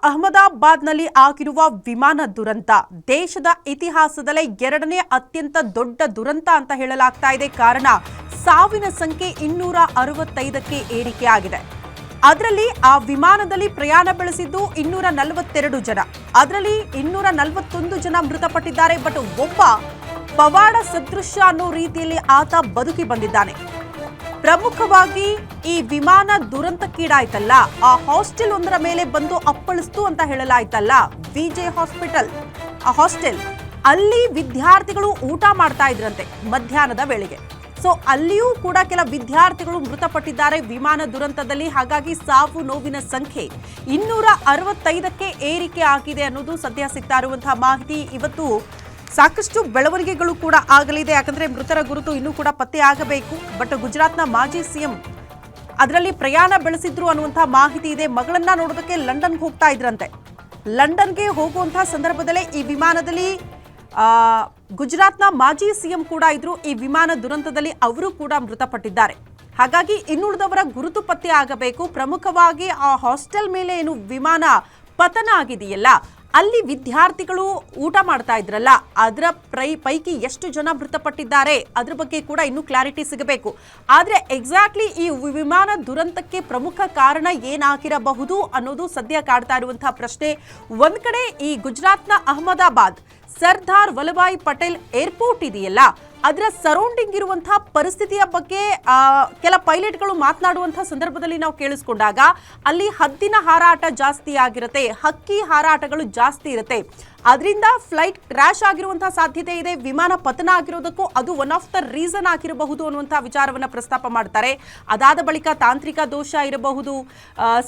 ಅಹಮದಾಬಾದ್ನಲ್ಲಿ ಆಗಿರುವ ವಿಮಾನ ದುರಂತ ದೇಶದ ಇತಿಹಾಸದಲ್ಲೇ ಎರಡನೇ ಅತ್ಯಂತ ದೊಡ್ಡ ದುರಂತ ಅಂತ ಹೇಳಲಾಗ್ತಾ ಇದೆ. ಕಾರಣ ಸಾವಿನ ಸಂಖ್ಯೆ 265ಕ್ಕೆ ಏರಿಕೆಯಾಗಿದೆ. ಅದರಲ್ಲಿ ಆ ವಿಮಾನದಲ್ಲಿ ಪ್ರಯಾಣ ಬೆಳೆಸಿದ್ದು 242 ಜನ. ಅದರಲ್ಲಿ 241 ಜನ ಮೃತಪಟ್ಟಿದ್ದಾರೆ. ಬಟ್ ಒಬ್ಬ ಪವಾಡ ಸದೃಶ್ಯ ಅನ್ನೋ ರೀತಿಯಲ್ಲಿ ಆತ ಬದುಕಿ ಬಂದಿದ್ದಾನೆ. ಪ್ರಮುಖವಾಗಿ ಈ ವಿಮಾನ ದುರಂತಕ್ಕೀಡಾಯ್ತಲ್ಲ, ಆ ಹಾಸ್ಟೆಲ್ ಒಂದರ ಮೇಲೆ ಬಂದು ಅಪ್ಪಳಿಸ್ತು ಅಂತ ಹೇಳಲಾಯ್ತಲ್ಲ, ವಿಜೆ ಹಾಸ್ಟೆಲ್ ಅಲ್ಲಿ ವಿದ್ಯಾರ್ಥಿಗಳು ಊಟ ಮಾಡ್ತಾ ಇದ್ರಂತೆ ಮಧ್ಯಾಹ್ನದ ವೇಳೆಗೆ. ಸೊ ಅಲ್ಲಿಯೂ ಕೂಡ ಕೆಲ ವಿದ್ಯಾರ್ಥಿಗಳು ಮೃತಪಟ್ಟಿದ್ದಾರೆ ವಿಮಾನ ದುರಂತದಲ್ಲಿ. ಹಾಗಾಗಿ ಸಾವು ನೋವಿನ ಸಂಖ್ಯೆ 265ಕ್ಕೆ ಏರಿಕೆ ಆಗಿದೆ ಅನ್ನೋದು ಸದ್ಯ ಸಿಗ್ತಾ ಇರುವಂತಹ ಮಾಹಿತಿ. ಇವತ್ತು ಸಾಕಷ್ಟು ಬೆಳವಣಿಗೆಗಳು ಕೂಡ ಆಗಲಿದೆ, ಯಾಕಂದ್ರೆ ಮೃತರ ಗುರುತು ಇನ್ನೂ ಕೂಡ ಪತ್ತೆ ಆಗಬೇಕು. ಬಟ್ ಗುಜರಾತ್ನ ಮಾಜಿ ಸಿಎಂ ಅದರಲ್ಲಿ ಪ್ರಯಾಣ ಬೆಳೆಸಿದ್ರು ಅನ್ನುವಂತಹ ಮಾಹಿತಿ ಇದೆ. ಮಗಳನ್ನ ನೋಡೋದಕ್ಕೆ ಲಂಡನ್ಗೆ ಹೋಗ್ತಾ ಇದ್ರಂತೆ. ಲಂಡನ್ಗೆ ಹೋಗುವಂತಹ ಸಂದರ್ಭದಲ್ಲೇ ಈ ವಿಮಾನದಲ್ಲಿ ಗುಜರಾತ್ನ ಮಾಜಿ ಸಿಎಂ ಕೂಡ ಇದ್ರು. ಈ ವಿಮಾನ ದುರಂತದಲ್ಲಿ ಅವರು ಕೂಡ ಮೃತಪಟ್ಟಿದ್ದಾರೆ. ಹಾಗಾಗಿ ಇನ್ನುಳಿದವರ ಗುರುತು ಪತ್ತೆ ಆಗಬೇಕು. ಪ್ರಮುಖವಾಗಿ ಆ ಹಾಸ್ಟೆಲ್ ಮೇಲೆ ಏನು ವಿಮಾನ ಪತನ ಆಗಿದೆಯಲ್ಲ, ಅಲ್ಲಿ ವಿದ್ಯಾರ್ಥಿಗಳು ಊಟ ಮಾಡ್ತಾ ಇದ್ರಲ್ಲ, ಅದರ ಪೈಕಿ ಎಷ್ಟು ಜನ ಮೃತಪಟ್ಟಿದ್ದಾರೆ ಅದ್ರ ಬಗ್ಗೆ ಕೂಡ ಇನ್ನೂ ಕ್ಲಾರಿಟಿ ಸಿಗಬೇಕು. ಆದ್ರೆ ಎಕ್ಸಾಕ್ಟ್ಲಿ ಈ ವಿಮಾನ ದುರಂತಕ್ಕೆ ಪ್ರಮುಖ ಕಾರಣ ಏನಾಗಿರಬಹುದು ಅನ್ನೋದು ಸದ್ಯ ಕಾಡ್ತಾ ಇರುವಂತಹ ಪ್ರಶ್ನೆ. ಒಂದ್ ಕಡೆ ಈ ಗುಜರಾತ್ನ ಅಹಮದಾಬಾದ್ ಸರ್ದಾರ್ ವಲ್ಲಭಾಯ್ ಪಟೇಲ್ ಏರ್ಪೋರ್ಟ್ ಇದೆಯಲ್ಲ, ಅದರ ಸರೌಂಡಿಂಗ್ ಇರುವಂತಹ ಪರಿಸ್ಥಿತಿಯ ಬಗ್ಗೆ ಕೆಲ ಪೈಲಟ್ಗಳು ಮಾತನಾಡುವಂತಹ ಸಂದರ್ಭದಲ್ಲಿ ನಾವು ಕೇಳಿಸ್ಕೊಂಡಾಗ ಅಲ್ಲಿ ಹದ್ದಿನ ಹಾರಾಟ ಜಾಸ್ತಿ ಆಗಿರುತ್ತೆ, ಹಕ್ಕಿ ಹಾರಾಟಗಳು ಜಾಸ್ತಿ ಇರುತ್ತೆ. ಅದರಿಂದ ಫ್ಲೈಟ್ ಕ್ರ್ಯಾಶ್ ಆಗಿರುವಂತಹ ಸಾಧ್ಯತೆ ಇದೆ. ವಿಮಾನ ಪತನ ಆಗಿರೋದಕ್ಕೂ ಅದು ಒನ್ ಆಫ್ ದ ರೀಸನ್ ಆಗಿರಬಹುದು ಅನ್ನುವಂತಹ ವಿಚಾರವನ್ನ ಪ್ರಸ್ತಾಪ ಮಾಡ್ತಾರೆ. ಅದಾದ ಬಳಿಕ ತಾಂತ್ರಿಕ ದೋಷ ಇರಬಹುದು,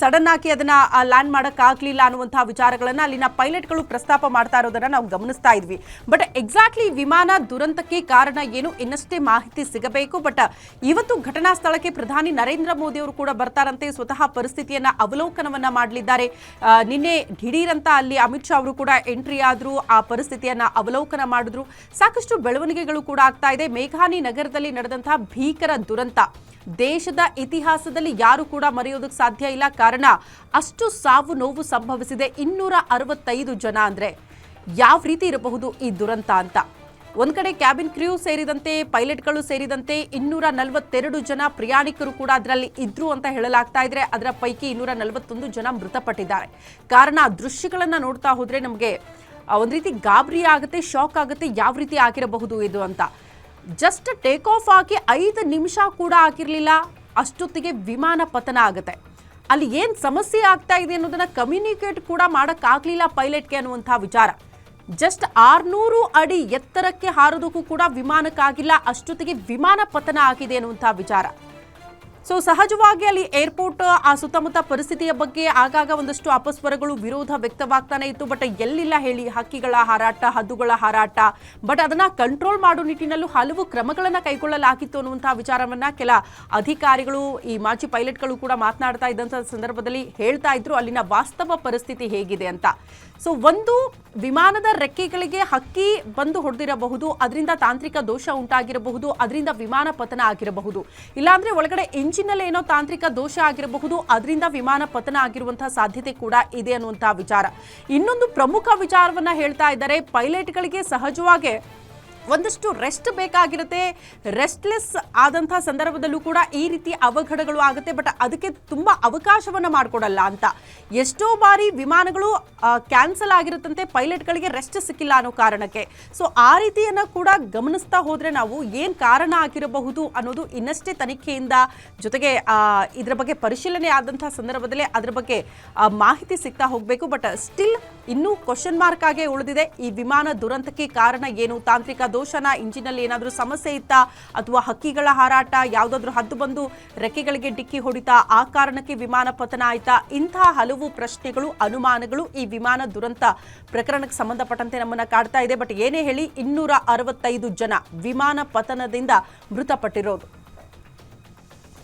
ಸಡನ್ ಆಗಿ ಅದನ್ನ ಲ್ಯಾಂಡ್ ಮಾಡಕ್ಕಾಗ್ಲಿಲ್ಲ ಅನ್ನುವಂತಹ ವಿಚಾರಗಳನ್ನ ಅಲ್ಲಿನ ಪೈಲಟ್ಗಳು ಪ್ರಸ್ತಾಪ ಮಾಡ್ತಾ ಇರೋದನ್ನ ನಾವು ಗಮನಿಸ್ತಾ ಇದ್ವಿ. ಬಟ್ ಎಕ್ಸಾಕ್ಟ್ಲಿ ವಿಮಾನ ದುರಂತಕ್ಕೆ ಕಾರಣ ಏನು ಇನ್ನಷ್ಟೇ ಮಾಹಿತಿ ಸಿಗಬೇಕು. ಬಟ್ ಇವತ್ತು ಘಟನಾ ಸ್ಥಳಕ್ಕೆ ಪ್ರಧಾನಿ ನರೇಂದ್ರ ಮೋದಿ ಅವರು ಕೂಡ ಬರ್ತಾರಂತೆ. ಸ್ವತಃ ಪರಿಸ್ಥಿತಿಯನ್ನ ಅವಲೋಕನವನ್ನ ಮಾಡಲಿದ್ದಾರೆ. ನಿನ್ನೆ ದಿಢೀರಂತ ಅಲ್ಲಿ ಅಮಿತ್ ಶಾ ಅವರು ಕೂಡ ಎಂಟ್ರಿ ಆದ್ರು, ಆ ಪರಿಸ್ಥಿತಿಯನ್ನ ಅವಲೋಕನ ಮಾಡಿದ್ರು. ಸಾಕಷ್ಟು ಬೆಳವಣಿಗೆಗಳು ಕೂಡ ಆಗ್ತಾ ಇದೆ. ಮೇಘಾನಿ ನಗರದಲ್ಲಿ ನಡೆದಂತಹ ಭೀಕರ ದುರಂತ ದೇಶದ ಇತಿಹಾಸದಲ್ಲಿ ಯಾರು ಕೂಡ ಮರೆಯೋದಕ್ಕೆ ಸಾಧ್ಯ ಇಲ್ಲ. ಕಾರಣ ಅಷ್ಟು ಸಾವು ನೋವು ಸಂಭವಿಸಿದೆ. 265 ಜನ ಅಂದ್ರೆ ಯಾವ ರೀತಿ ಇರಬಹುದು ಈ ದುರಂತ ಅಂತ. ಒಂದ್ ಕಡೆ ಕ್ಯಾಬಿನ್ ಕ್ರ್ಯೂ ಸೇರಿದಂತೆ ಪೈಲಟ್ಗಳು ಸೇರಿದಂತೆ 242 ಜನ ಪ್ರಯಾಣಿಕರು ಕೂಡ ಅದರಲ್ಲಿ ಇದ್ರು ಅಂತ ಹೇಳಲಾಗ್ತಾ ಇದ್ರೆ. ಅದರ ಪೈಕಿ 241 ಜನ ಮೃತಪಟ್ಟಿದ್ದಾರೆ. ಕಾರಣ ದೃಶ್ಯಗಳನ್ನ ನೋಡ್ತಾ ಹೋದ್ರೆ ನಮಗೆ ಒಂದ್ ರೀತಿ ಗಾಬರಿ ಆಗುತ್ತೆ, ಶಾಕ್ ಆಗುತ್ತೆ, ಯಾವ ರೀತಿ ಆಗಿರಬಹುದು ಇದು ಅಂತ. ಜಸ್ಟ್ ಟೇಕ್ ಆಫ್ ಆಗಿ 5 ನಿಮಿಷ ಕೂಡ ಆಗಿರ್ಲಿಲ್ಲ, ಅಷ್ಟೊತ್ತಿಗೆ ವಿಮಾನ ಪತನ ಆಗುತ್ತೆ. ಅಲ್ಲಿ ಏನ್ ಸಮಸ್ಯೆ ಆಗ್ತಾ ಇದೆ ಅನ್ನೋದನ್ನ ಕಮ್ಯುನಿಕೇಟ್ ಕೂಡ ಮಾಡಕ್ಕಾಗ್ಲಿಲ್ಲ ಪೈಲಟ್ಗೆ ಅನ್ನುವಂತಹ ವಿಚಾರ. ಜಸ್ಟ್ 600 ಅಡಿ ಎತ್ತರಕ್ಕೆ ಹಾರೋದಕ್ಕೂ ಕೂಡ ವಿಮಾನಕ್ಕಾಗಿಲ್ಲ, ಅಷ್ಟೊತ್ತಿಗೆ ವಿಮಾನ ಪತನ ಆಗಿದೆ ಅನ್ನುವಂತಹ ವಿಚಾರ. ಸೊ ಸಹಜವಾಗಿ ಅಲ್ಲಿ ಏರ್ಪೋರ್ಟ್ ಆ ಸುತ್ತಮುತ್ತ ಪರಿಸ್ಥಿತಿಯ ಬಗ್ಗೆ ಆಗಾಗ ಒಂದಷ್ಟು ಅಪಸ್ವರಗಳು, ವಿರೋಧ ವ್ಯಕ್ತವಾಗ್ತಾನೆ ಇತ್ತು. ಬಟ್ ಎಲ್ಲಿಲ್ಲ ಹೇಳಿ ಹಕ್ಕಿಗಳ ಹಾರಾಟ, ಹದ್ದುಗಳ ಹಾರಾಟ. ಬಟ್ ಅದನ್ನ ಕಂಟ್ರೋಲ್ ಮಾಡೋ ನಿಟ್ಟಿನಲ್ಲೂ ಹಲವು ಕ್ರಮಗಳನ್ನ ಕೈಗೊಳ್ಳಲಾಗಿತ್ತು ಅನ್ನುವಂತಹ ವಿಚಾರವನ್ನ ಕೆಲ ಅಧಿಕಾರಿಗಳು, ಈ ಮಾಜಿ ಪೈಲಟ್ಗಳು ಕೂಡ ಮಾತನಾಡ್ತಾ ಇದ್ದಂತಹ ಸಂದರ್ಭದಲ್ಲಿ ಹೇಳ್ತಾ ಇದ್ರು ಅಲ್ಲಿನ ವಾಸ್ತವ ಪರಿಸ್ಥಿತಿ ಹೇಗಿದೆ ಅಂತ. ಸೊ ಒಂದು ವಿಮಾನದ ರೆಕ್ಕೆಗಳಿಗೆ ಹಕ್ಕಿ ಬಂದು ಹೊಡೆದಿರಬಹುದು, ಅದರಿಂದ ತಾಂತ್ರಿಕ ದೋಷ ಉಂಟಾಗಿರಬಹುದು, ಅದರಿಂದ ವಿಮಾನ ಪತನ ಆಗಿರಬಹುದು. ಇಲ್ಲಾಂದ್ರೆ ಒಳಗಡೆ ಇಂಜಿನಲ್ಲಿ ಏನೋ ತಾಂತ್ರಿಕ ದೋಷ ಆಗಿರಬಹುದು, ಅದರಿಂದ ವಿಮಾನ ಪತನ ಆಗಿರುವಂತಹ ಸಾಧ್ಯತೆ ಕೂಡ ಇದೆ ಅನ್ನುವಂತಹ ವಿಚಾರ. ಇನ್ನೊಂದು ಪ್ರಮುಖ ವಿಚಾರವನ್ನ ಹೇಳ್ತಾ ಇದ್ದಾರೆ ಪೈಲಟ್ಗಳಿಗೆ. ಸಹಜವಾಗಿ ಒಂದಷ್ಟು ರೆಸ್ಟ್ ಬೇಕಾಗಿರುತ್ತೆ. ರೆಸ್ಟ್ಲೆಸ್ ಆದಂತಹ ಸಂದರ್ಭದಲ್ಲೂ ಕೂಡ ಈ ರೀತಿ ಅವಘಡಗಳು ಆಗುತ್ತೆ. ಬಟ್ ಅದಕ್ಕೆ ತುಂಬಾ ಅವಕಾಶವನ್ನ ಮಾಡಿಕೊಡಲ್ಲ ಅಂತ. ಎಷ್ಟೋ ಬಾರಿ ವಿಮಾನಗಳು ಕ್ಯಾನ್ಸಲ್ ಆಗಿರುತ್ತಂತೆ, ಪೈಲಟ್ಗಳಿಗೆ ರೆಸ್ಟ್ ಸಿಕ್ಕಿಲ್ಲ ಅನ್ನೋ ಕಾರಣಕ್ಕೆ. ಸೊ ಆ ರೀತಿಯನ್ನ ಕೂಡ ಗಮನಿಸ್ತಾ ಹೋದ್ರೆ ನಾವು ಏನ್ ಕಾರಣ ಆಗಿರಬಹುದು ಅನ್ನೋದು ಇನ್ನಷ್ಟೇ ತನಿಖೆಯಿಂದ, ಜೊತೆಗೆ ಇದ್ರ ಬಗ್ಗೆ ಪರಿಶೀಲನೆ ಆದಂತಹ ಸಂದರ್ಭದಲ್ಲೇ ಅದ್ರ ಬಗ್ಗೆ ಮಾಹಿತಿ ಸಿಗ್ತಾ ಹೋಗ್ಬೇಕು. ಬಟ್ ಸ್ಟಿಲ್ ಇನ್ನೂ ಕ್ವಶನ್ ಮಾರ್ಕ್ ಆಗೇ ಉಳಿದಿದೆ. ಈ ವಿಮಾನ ದುರಂತಕ್ಕೆ ಕಾರಣ ಏನು? ತಾಂತ್ರಿಕ ದೋಷನ, ಇಂಜಿನಲ್ಲಿ ಏನಾದರೂ ಸಮಸ್ಯೆ ಇತ್ತಾ, ಅಥವಾ ಹಕ್ಕಿಗಳ ಹಾರಾಟ, ಯಾವುದಾದ್ರೂ ಹದ್ದು ಬಂದು ರೆಕ್ಕೆಗಳಿಗೆ ಡಿಕ್ಕಿ ಹೊಡಿತಾ, ಆ ಕಾರಣಕ್ಕೆ ವಿಮಾನ ಪತನ ಆಯ್ತಾ? ಇಂತಹ ಹಲವು ಪ್ರಶ್ನೆಗಳು, ಅನುಮಾನಗಳು ಈ ವಿಮಾನ ದುರಂತ ಪ್ರಕರಣಕ್ಕೆ ಸಂಬಂಧಪಟ್ಟಂತೆ ನಮ್ಮನ್ನ ಕಾಡ್ತಾ ಇದೆ. ಬಟ್ ಏನೇ ಹೇಳಿ 265 ಜನ ವಿಮಾನ ಪತನದಿಂದ ಮೃತಪಟ್ಟಿರೋದು.